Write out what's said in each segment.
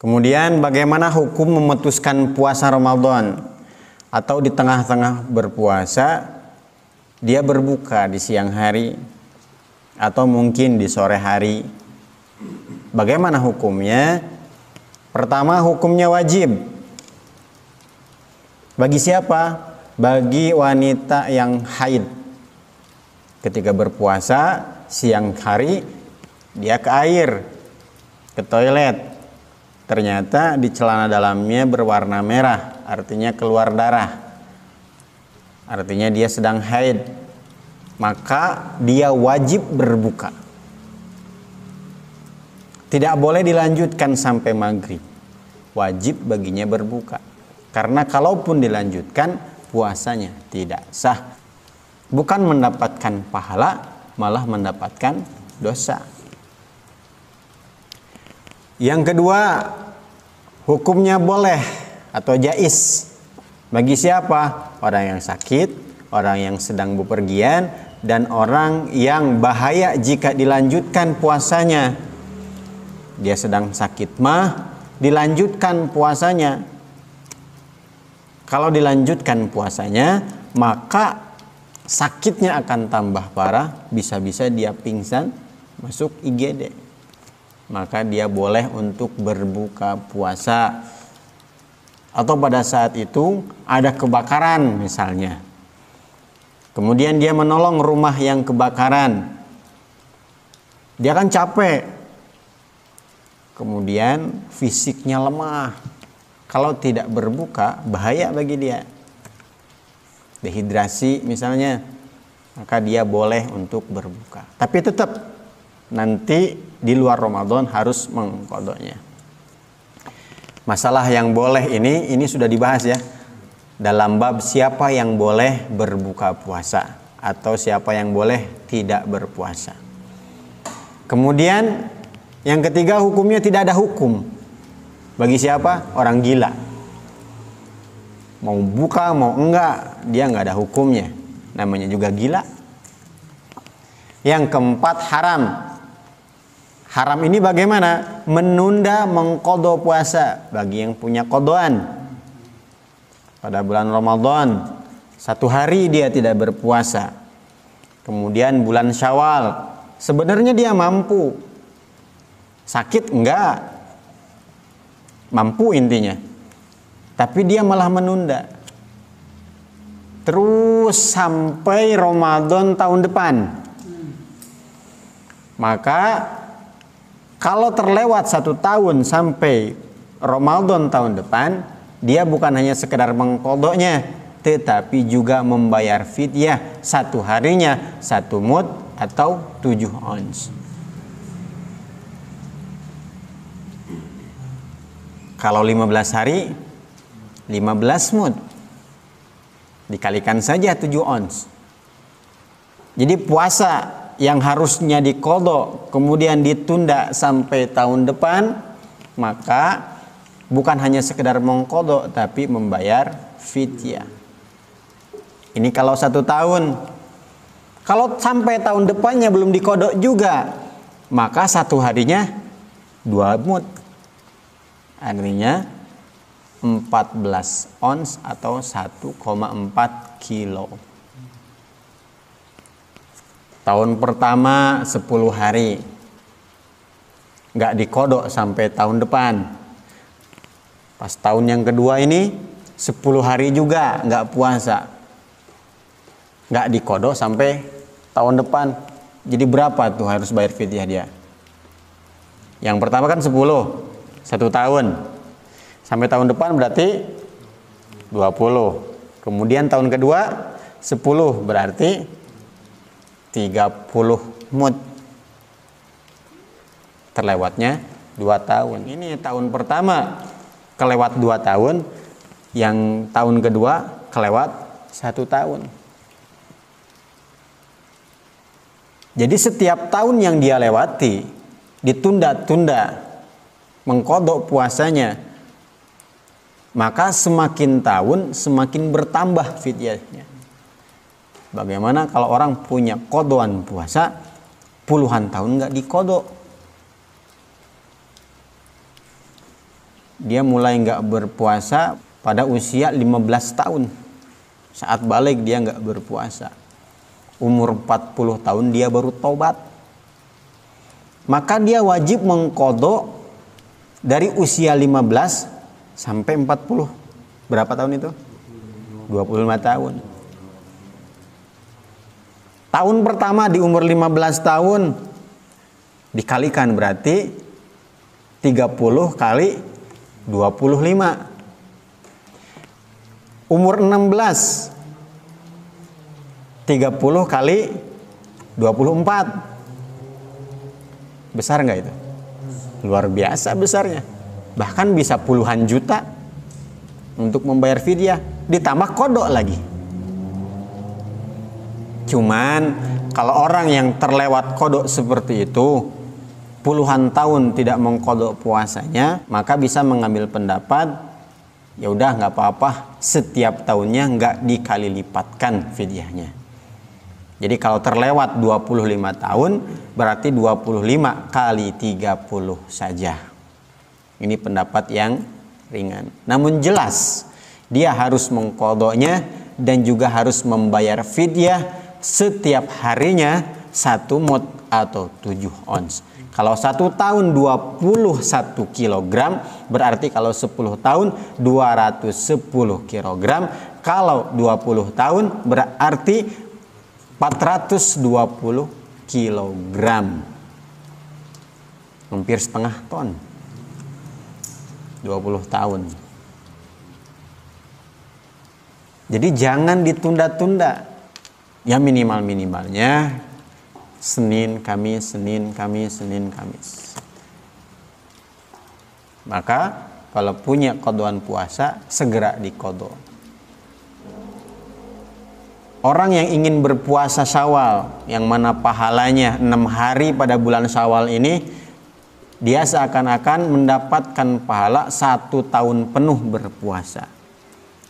Kemudian bagaimana hukum memutuskan puasa Ramadan atau di tengah-tengah berpuasa dia berbuka di siang hari atau mungkin di sore hari. Bagaimana hukumnya? Pertama, hukumnya wajib. Bagi siapa? Bagi wanita yang haid. Ketika berpuasa siang hari dia ke air, ke toilet. Ternyata di celana dalamnya berwarna merah, artinya keluar darah. Artinya dia sedang haid. Maka dia wajib berbuka. Tidak boleh dilanjutkan sampai maghrib. Wajib baginya berbuka. Karena kalaupun dilanjutkan, puasanya tidak sah. Bukan mendapatkan pahala, malah mendapatkan dosa. Yang kedua, hukumnya boleh atau jaiz. Bagi siapa? Orang yang sakit, orang yang sedang bepergian, dan orang yang bahaya jika dilanjutkan puasanya. Dia sedang sakit mah, dilanjutkan puasanya. Kalau dilanjutkan puasanya, maka sakitnya akan tambah parah, bisa-bisa dia pingsan, masuk IGD. Maka dia boleh untuk berbuka puasa. Atau pada saat itu ada kebakaran misalnya. Kemudian dia menolong rumah yang kebakaran. Dia kan capek. Kemudian fisiknya lemah. Kalau tidak berbuka bahaya bagi dia. Dehidrasi misalnya. Maka dia boleh untuk berbuka. Tapi tetap nanti di luar Ramadan harus mengqadanya. Masalah yang boleh ini sudah dibahas ya. Dalam bab siapa yang boleh berbuka puasa atau siapa yang boleh tidak berpuasa. Kemudian yang ketiga, hukumnya tidak ada hukum. Bagi siapa? Orang gila. Mau buka mau enggak, dia enggak ada hukumnya. Namanya juga gila. Yang keempat, haram. Haram ini bagaimana? Menunda mengqadha puasa bagi yang punya qadhaan. Pada bulan Ramadan 1 hari dia tidak berpuasa. Kemudian bulan Syawal sebenarnya dia mampu. Sakit enggak? Mampu intinya. Tapi dia malah menunda. Terus sampai Ramadan tahun depan. Maka kalau terlewat 1 tahun sampai Ramadan tahun depan, dia bukan hanya sekedar mengqadhanya, tetapi juga membayar fidyah 1 harinya 1 mud atau 7 ons. Kalau 15 hari 15 mud. Dikalikan saja 7 ons. Jadi puasa yang harusnya diqadha kemudian ditunda sampai tahun depan, maka bukan hanya sekedar mengqadha tapi membayar fidyah. Ini kalau 1 tahun. Kalau sampai tahun depannya belum diqadha juga, maka 1 harinya 2 mud. Artinya 14 ons atau 1,4 kilo. Tahun pertama 10 hari. Nggak diqadha sampai tahun depan. Pas tahun yang kedua ini 10 hari juga nggak puasa. Nggak diqadha sampai tahun depan. Jadi berapa tuh harus bayar fidyah dia? Yang pertama kan 10, 1 tahun. Sampai tahun depan berarti 20. Kemudian tahun kedua 10 berarti 30 mud. Terlewatnya 2 tahun. Ini tahun pertama kelewat 2 tahun, yang tahun kedua kelewat 1 tahun. Jadi setiap tahun yang dia lewati ditunda-tunda mengqadha puasanya, maka semakin tahun semakin bertambah fidyahnya. Bagaimana kalau orang punya qadhaan puasa puluhan tahun nggak diqadha? dia mulai nggak berpuasa pada usia 15 tahun. Saat balik dia nggak berpuasa. Umur 40 tahun dia baru taubat. Maka dia wajib mengqadha dari usia 15 sampai 40. Berapa tahun itu? 25 tahun. Tahun pertama di umur 15 tahun dikalikan berarti 30 kali 25. Umur 16 30 kali 24. Besar nggak itu? Luar biasa besarnya. Bahkan bisa puluhan juta untuk membayar fidyah, ditambah qadha lagi. Cuman kalau orang yang terlewat qadha seperti itu, puluhan tahun tidak mengqadha puasanya, maka bisa mengambil pendapat ya udah nggak apa-apa, setiap tahunnya nggak dikali lipatkan fidyahnya. Jadi kalau terlewat 25 tahun berarti 25 kali 30 saja. Ini pendapat yang ringan. Namun jelas dia harus mengqadhanya dan juga harus membayar fidyah setiap harinya 1 mud atau 7 ons. Kalau 1 tahun 21 kg, berarti kalau 10 tahun 210 kg. Kalau 20 tahun berarti 420 kg. Hampir setengah ton. 20 tahun. Jadi jangan ditunda-tunda. Ya minimal-minimalnya Senin, Kamis, Senin, Kamis, Senin, Kamis. Maka kalau punya qadhaan puasa, segera diqadha. Orang yang ingin berpuasa Syawal, yang mana pahalanya 6 hari pada bulan Syawal ini, dia seakan-akan mendapatkan pahala 1 tahun penuh berpuasa.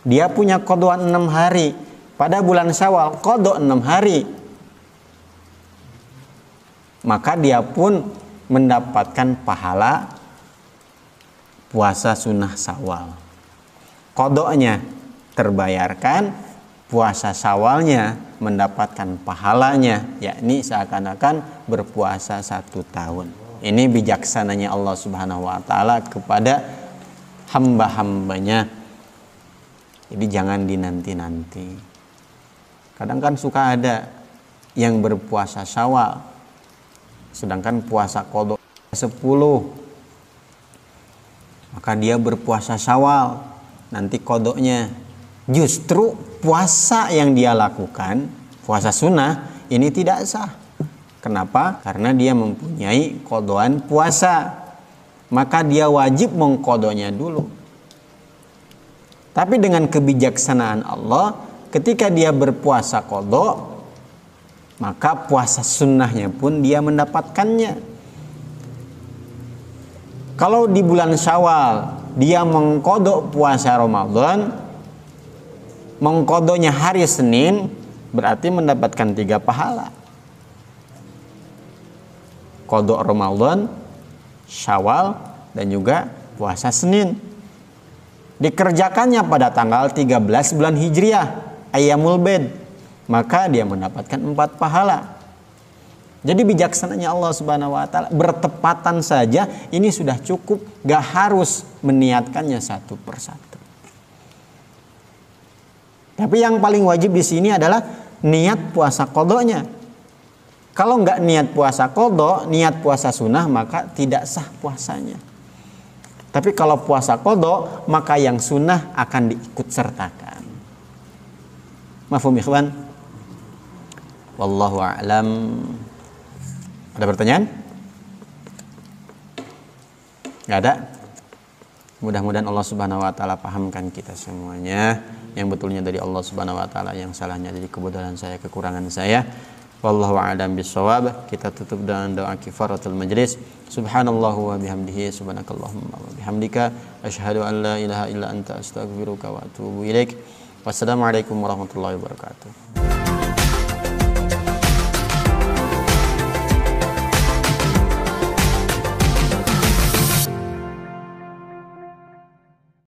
Dia punya qadhaan 6 hari pada bulan Syawal, qadha 6 hari. Maka dia pun mendapatkan pahala puasa sunnah Syawal. Qadhanya terbayarkan, puasa Syawalnya mendapatkan pahalanya, yakni seakan-akan berpuasa 1 tahun. Ini bijaksananya Allah Subhanahu wa taala kepada hamba-hambanya. Jadi jangan dinanti-nanti. Kadang kan suka ada yang berpuasa Syawal sedangkan puasa qadha 10. Maka dia berpuasa Syawal, nanti qadhanya. Justru puasa yang dia lakukan, puasa sunnah, ini tidak sah. Kenapa? Karena dia mempunyai qadhaan puasa. Maka dia wajib mengqadhanya dulu. Tapi dengan kebijaksanaan Allah, ketika dia berpuasa qadha, maka puasa sunnahnya pun dia mendapatkannya. Kalau di bulan Syawal dia mengqadha puasa Ramadan, mengqadhanya hari Senin, berarti mendapatkan 3 pahala. Qadha Ramadan, Syawal, dan juga puasa Senin. Dikerjakannya pada tanggal 13 bulan Hijriah, Ayyamul Bid, maka dia mendapatkan 4 pahala. Jadi bijaksananya Allah Subhanahu wa taala, bertepatan saja ini sudah cukup, gak harus meniatkannya satu persatu. Tapi yang paling wajib di sini adalah niat puasa qadhanya. Kalau nggak niat puasa qadha, niat puasa sunnah, maka tidak sah puasanya. Tapi kalau puasa qadha, maka yang sunnah akan diikut sertakan. Mafhum ikhwan? Wallahu a'lam. Ada pertanyaan? Nggak ada? Mudah-mudahan Allah Subhanahu wa taala pahamkan kita semuanya. Yang betulnya dari Allah Subhanahu wa taala, yang salahnya dari kebodohan saya, kekurangan saya. Wallahu a'lam bishawab. Kita tutup dengan doa kifaratul majlis. Subhanallahu wa bihamdihi, subhanakallahumma wa bihamdika, asyhadu an la ilaha illa anta, astaghfiruka wa atubu ilaik. Wassalamualaikum warahmatullahi wabarakatuh.